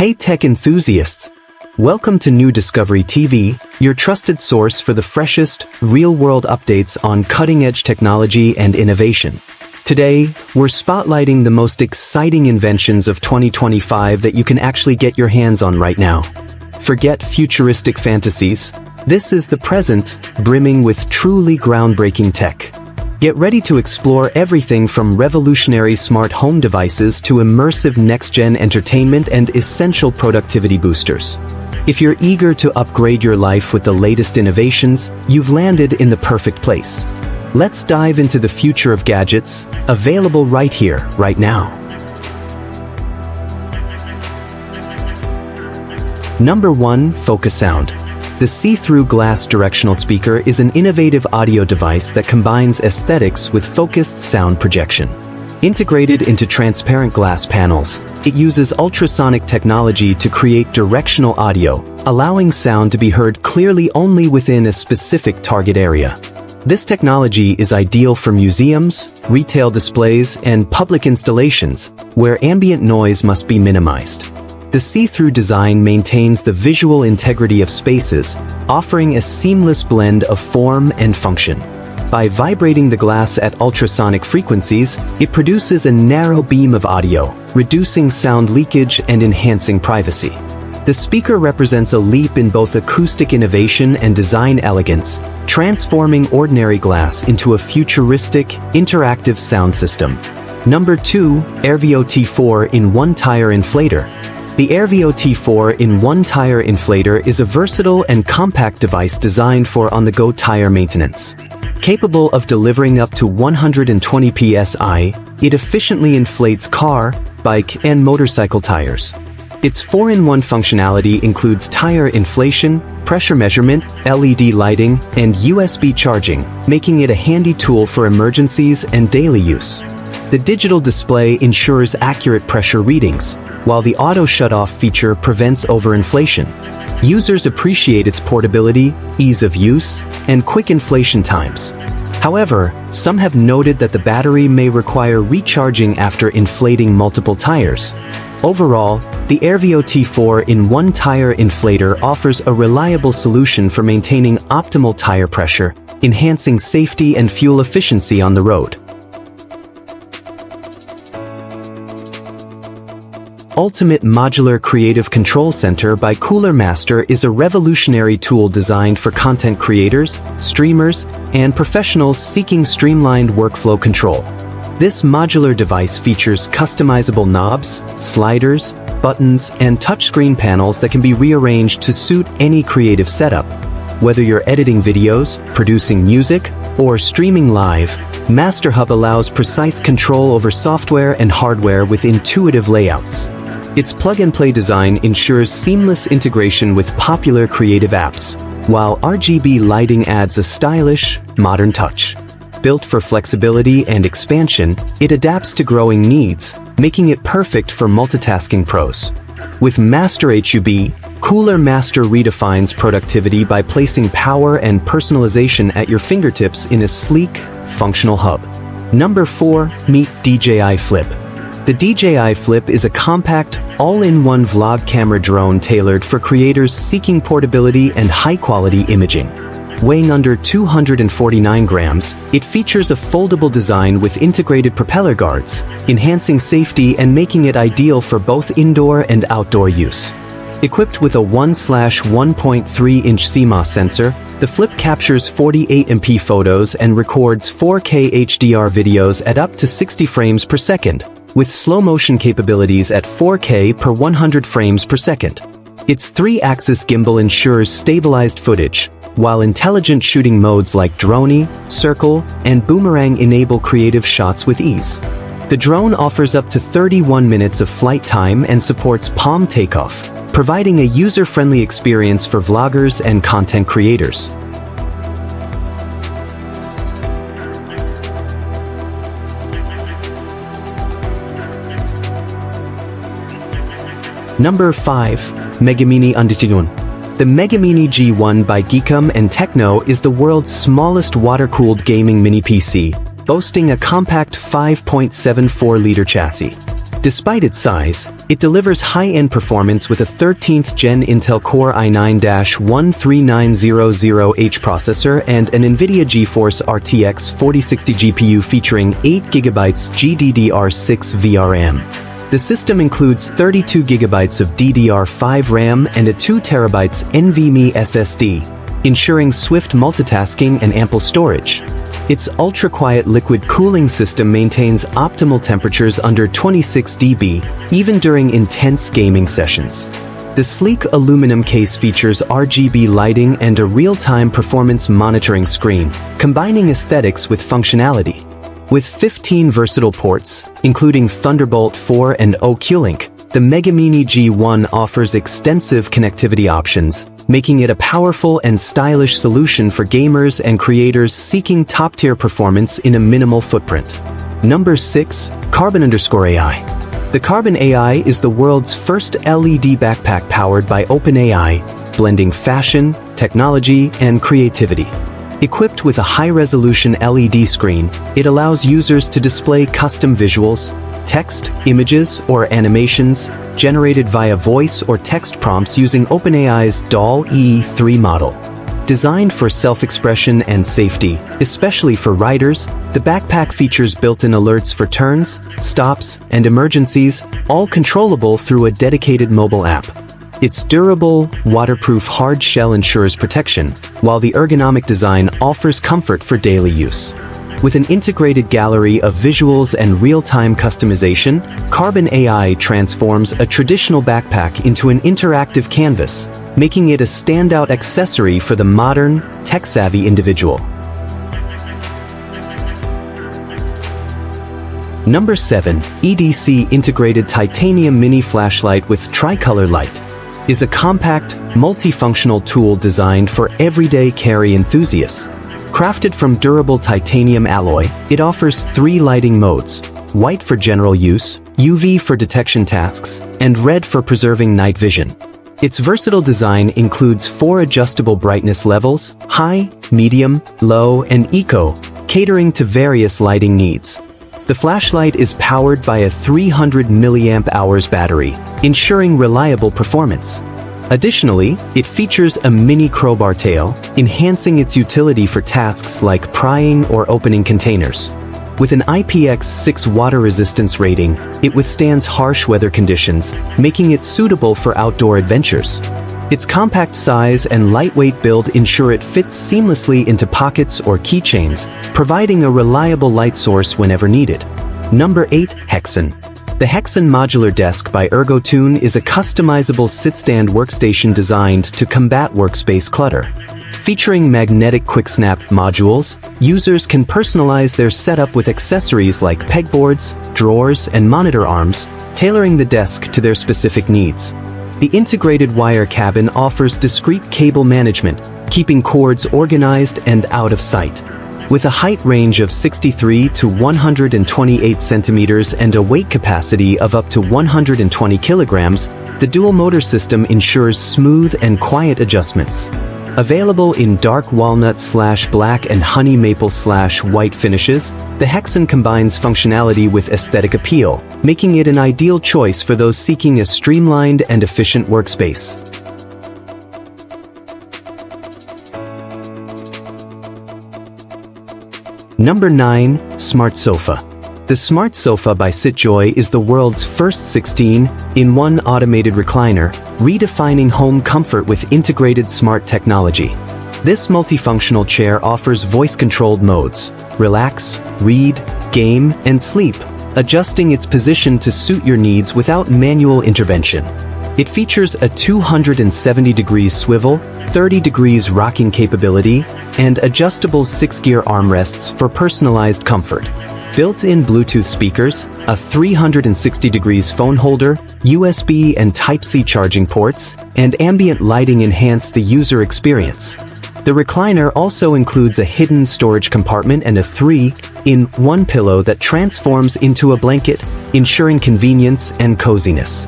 Hey tech enthusiasts! Welcome to New Discovery TV, your trusted source for the freshest, real-world updates on cutting-edge technology and innovation. Today, we're spotlighting the most exciting inventions of 2025 that you can actually get your hands on right now. Forget futuristic fantasies. This is the present, brimming with truly groundbreaking tech. Get ready to explore everything from revolutionary smart home devices to immersive next-gen entertainment and essential productivity boosters. If you're eager to upgrade your life with the latest innovations, you've landed in the perfect place. Let's dive into the future of gadgets, available right here, right now. Number 1. Focusound. The see-through glass directional speaker is an innovative audio device that combines aesthetics with focused sound projection. Integrated into transparent glass panels, it uses ultrasonic technology to create directional audio, allowing sound to be heard clearly only within a specific target area. This technology is ideal for museums, retail displays, and public installations, where ambient noise must be minimized. The see-through design maintains the visual integrity of spaces, offering a seamless blend of form and function. By vibrating the glass at ultrasonic frequencies, it produces a narrow beam of audio, reducing sound leakage and enhancing privacy. The speaker represents a leap in both acoustic innovation and design elegance, transforming ordinary glass into a futuristic, interactive sound system. Number 2. AirVot T4-in-1 Tire Inflator. The AirVot T4-in-1 Tire Inflator is a versatile and compact device designed for on-the-go tire maintenance. Capable of delivering up to 120 psi, it efficiently inflates car, bike, and motorcycle tires. Its 4-in-1 functionality includes tire inflation, pressure measurement, LED lighting, and USB charging, making it a handy tool for emergencies and daily use. The digital display ensures accurate pressure readings, while the auto shut-off feature prevents overinflation. Users appreciate its portability, ease of use, and quick inflation times. However, some have noted that the battery may require recharging after inflating multiple tires. Overall, the AirVot T4-in-1 Tire Inflator offers a reliable solution for maintaining optimal tire pressure, enhancing safety and fuel efficiency on the road. Ultimate Modular Creative Control Center by Cooler Master is a revolutionary tool designed for content creators, streamers, and professionals seeking streamlined workflow control. This modular device features customizable knobs, sliders, buttons, and touchscreen panels that can be rearranged to suit any creative setup. Whether you're editing videos, producing music, or streaming live, MasterHUB allows precise control over software and hardware with intuitive layouts. Its plug-and-play design ensures seamless integration with popular creative apps, while RGB lighting adds a stylish, modern touch. Built for flexibility and expansion, it adapts to growing needs, making it perfect for multitasking pros. With MasterHUB, Cooler Master redefines productivity by placing power and personalization at your fingertips in a sleek, functional hub. Number 4. Meet DJI Flip. The DJI Flip is a compact, all-in-one vlog camera drone tailored for creators seeking portability and high-quality imaging. Weighing under 249 grams, it features a foldable design with integrated propeller guards, enhancing safety and making it ideal for both indoor and outdoor use. Equipped with a 1/1.3-inch CMOS sensor, the Flip captures 48MP photos and records 4K HDR videos at up to 60 frames per second, with slow-motion capabilities at 4K per 100 frames per second. Its 3-axis gimbal ensures stabilized footage, while intelligent shooting modes like drone, circle, and boomerang enable creative shots with ease. The drone offers up to 31 minutes of flight time and supports palm takeoff, providing a user-friendly experience for vloggers and content creators. Number 5. Megumini G1. The Megumini G1 by Geekom and Techno is the world's smallest water-cooled gaming mini PC, boasting a compact 5.74-liter chassis. Despite its size, it delivers high-end performance with a 13th Gen Intel Core i9-13900H processor and an NVIDIA GeForce RTX 4060 GPU featuring 8GB GDDR6 VRAM. The system includes 32GB of DDR5 RAM and a 2TB NVMe SSD, ensuring swift multitasking and ample storage. Its ultra-quiet liquid cooling system maintains optimal temperatures under 26 dB, even during intense gaming sessions. The sleek aluminum case features RGB lighting and a real-time performance monitoring screen, combining aesthetics with functionality. With 15 versatile ports, including Thunderbolt 4 and O-Q-Link, the Megumini G1 offers extensive connectivity options, making it a powerful and stylish solution for gamers and creators seeking top-tier performance in a minimal footprint. Number 6. CarbonAI. The CarbonAI is the world's first LED backpack powered by OpenAI, blending fashion, technology, and creativity. Equipped with a high-resolution LED screen, it allows users to display custom visuals, text, images, or animations generated via voice or text prompts using OpenAI's DALL-E 3 model. Designed for self-expression and safety, especially for riders, the backpack features built-in alerts for turns, stops, and emergencies, all controllable through a dedicated mobile app. Its durable, waterproof hard shell ensures protection, while the ergonomic design offers comfort for daily use. With an integrated gallery of visuals and real-time customization, CarbonAI transforms a traditional backpack into an interactive canvas, making it a standout accessory for the modern, tech-savvy individual. Number 7. EDC Integrated Titanium Mini Flashlight with Tricolor Light is a compact, multifunctional tool designed for everyday carry enthusiasts. Crafted from durable titanium alloy, it offers 3 lighting modes: white for general use, UV for detection tasks, and red for preserving night vision. Its versatile design includes 4 adjustable brightness levels: high, medium, low, and eco, catering to various lighting needs. The flashlight is powered by a 300 mAh battery, ensuring reliable performance. Additionally, it features a mini crowbar tail, enhancing its utility for tasks like prying or opening containers. With an IPX6 water resistance rating, it withstands harsh weather conditions, making it suitable for outdoor adventures. Its compact size and lightweight build ensure it fits seamlessly into pockets or keychains, providing a reliable light source whenever needed. Number 8. Hexen. The Hexen Modular Desk by ErgoTune is a customizable sit-stand workstation designed to combat workspace clutter. Featuring magnetic quick-snap modules, users can personalize their setup with accessories like pegboards, drawers, and monitor arms, tailoring the desk to their specific needs. The integrated wire cabin offers discrete cable management, keeping cords organized and out of sight. With a height range of 63 to 128 centimeters and a weight capacity of up to 120 kilograms, the dual motor system ensures smooth and quiet adjustments. Available in dark walnut/black and honey maple/white finishes, the Hexen combines functionality with aesthetic appeal, making it an ideal choice for those seeking a streamlined and efficient workspace. Number 9. Smart Sofa. The Smart Sofa by SitJoy is the world's first 16-in-1 automated recliner, redefining home comfort with integrated smart technology. This multifunctional chair offers voice-controlled modes: relax, read, game, and sleep, adjusting its position to suit your needs without manual intervention. It features a 270 degrees swivel, 30 degrees rocking capability, and adjustable 6-gear armrests for personalized comfort. Built-in Bluetooth speakers, a 360 degrees phone holder, USB and Type-C charging ports, and ambient lighting enhance the user experience. The recliner also includes a hidden storage compartment and a 3-in-1 pillow that transforms into a blanket, ensuring convenience and coziness.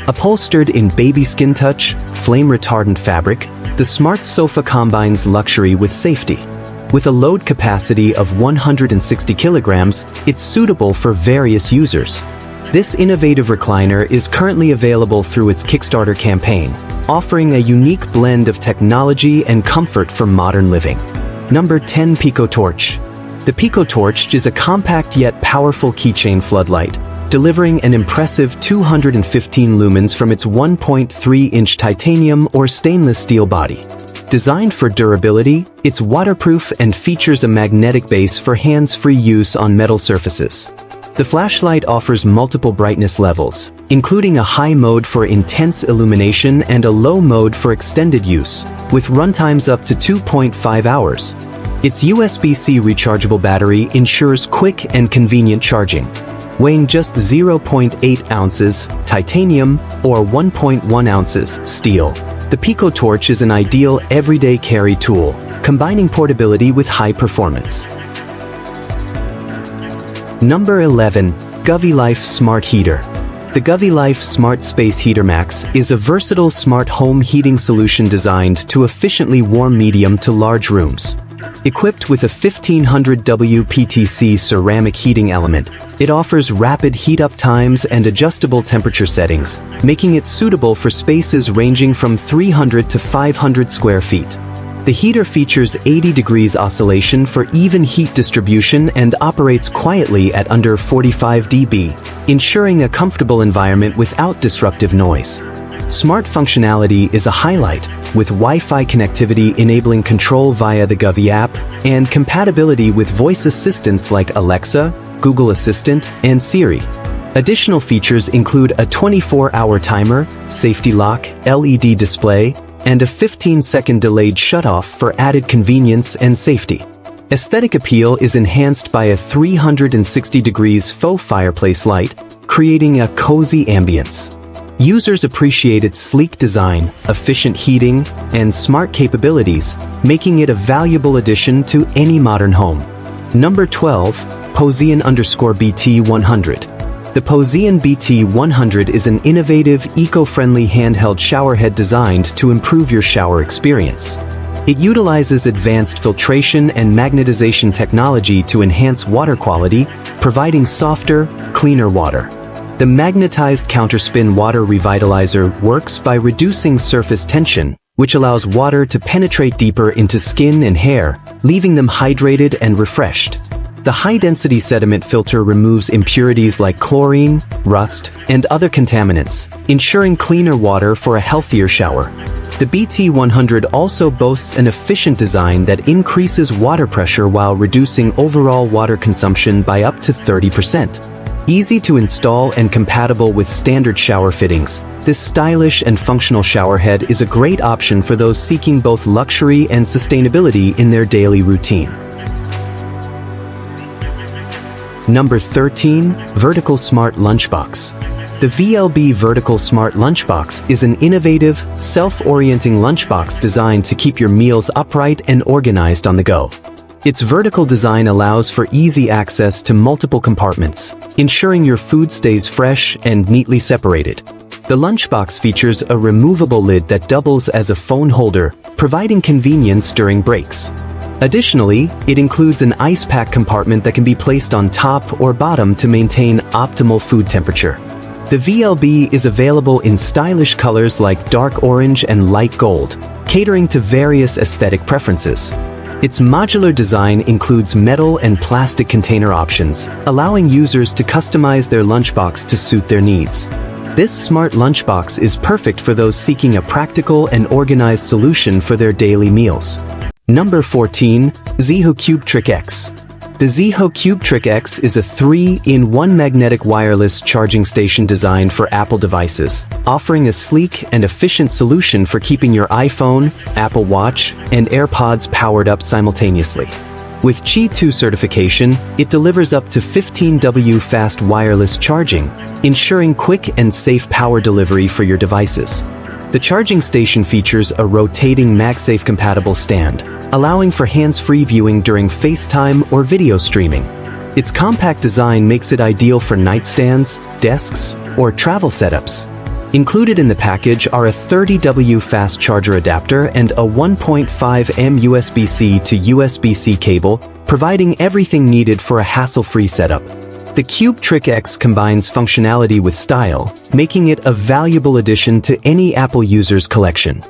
Upholstered in baby skin touch, flame-retardant fabric, the Smart Sofa combines luxury with safety. With a load capacity of 160 kilograms, it's suitable for various users. This innovative recliner is currently available through its Kickstarter campaign, offering a unique blend of technology and comfort for modern living. Number 10. Pico Torch. The Pico Torch is a compact yet powerful keychain floodlight, delivering an impressive 215 lumens from its 1.3-inch titanium or stainless steel body. Designed for durability, it's waterproof and features a magnetic base for hands-free use on metal surfaces. The flashlight offers multiple brightness levels, including a high mode for intense illumination and a low mode for extended use, with runtimes up to 2.5 hours. Its USB-C rechargeable battery ensures quick and convenient charging. Weighing just 0.8 ounces titanium or 1.1 ounces steel, the Pico Torch is an ideal everyday carry tool, combining portability with high performance. Number 11. GoviLife Smart Heater. The GoviLife Smart Space Heater Max is a versatile smart home heating solution designed to efficiently warm medium to large rooms. Equipped with a 1500 WPTC ceramic heating element, it offers rapid heat-up times and adjustable temperature settings, making it suitable for spaces ranging from 300 to 500 square feet. The heater features 80 degrees oscillation for even heat distribution and operates quietly at under 45 dB, ensuring a comfortable environment without disruptive noise. Smart functionality is a highlight, with Wi-Fi connectivity enabling control via the Govi app and compatibility with voice assistants like Alexa, Google Assistant, and Siri. Additional features include a 24-hour timer, safety lock, LED display, and a 15-second delayed shutoff for added convenience and safety. Aesthetic appeal is enhanced by a 360 degrees faux fireplace light, creating a cozy ambience. Users appreciate its sleek design, efficient heating, and smart capabilities, making it a valuable addition to any modern home. Number 12. Posian BT100. The Posian BT100 is an innovative, eco-friendly handheld showerhead designed to improve your shower experience. It utilizes advanced filtration and magnetization technology to enhance water quality, providing softer, cleaner water. The magnetized counterspin water revitalizer works by reducing surface tension, which allows water to penetrate deeper into skin and hair, leaving them hydrated and refreshed. The high-density sediment filter removes impurities like chlorine, rust, and other contaminants, ensuring cleaner water for a healthier shower. The BT100 also boasts an efficient design that increases water pressure while reducing overall water consumption by up to 30%. Easy to install and compatible with standard shower fittings, this stylish and functional showerhead is a great option for those seeking both luxury and sustainability in their daily routine. Number 13. Vertical Smart Lunchbox. The VLB Vertical Smart Lunchbox is an innovative, self-orienting lunchbox designed to keep your meals upright and organized on the go. Its vertical design allows for easy access to multiple compartments, ensuring your food stays fresh and neatly separated. The lunchbox features a removable lid that doubles as a phone holder, providing convenience during breaks. Additionally, it includes an ice pack compartment that can be placed on top or bottom to maintain optimal food temperature. The VLB is available in stylish colors like dark orange and light gold, catering to various aesthetic preferences. Its modular design includes metal and plastic container options, allowing users to customize their lunchbox to suit their needs. This smart lunchbox is perfect for those seeking a practical and organized solution for their daily meals. Number 14. Zoho Cube Trick X. The Zoho Cube Trick X is a 3-in-1 magnetic wireless charging station designed for Apple devices, offering a sleek and efficient solution for keeping your iPhone, Apple Watch, and AirPods powered up simultaneously. With Qi 2 certification, it delivers up to 15W fast wireless charging, ensuring quick and safe power delivery for your devices. The charging station features a rotating MagSafe-compatible stand, allowing for hands-free viewing during FaceTime or video streaming. Its compact design makes it ideal for nightstands, desks, or travel setups. Included in the package are a 30W fast charger adapter and a 1.5M USB-C to USB-C cable, providing everything needed for a hassle-free setup. The Cube Trick X combines functionality with style, making it a valuable addition to any Apple user's collection.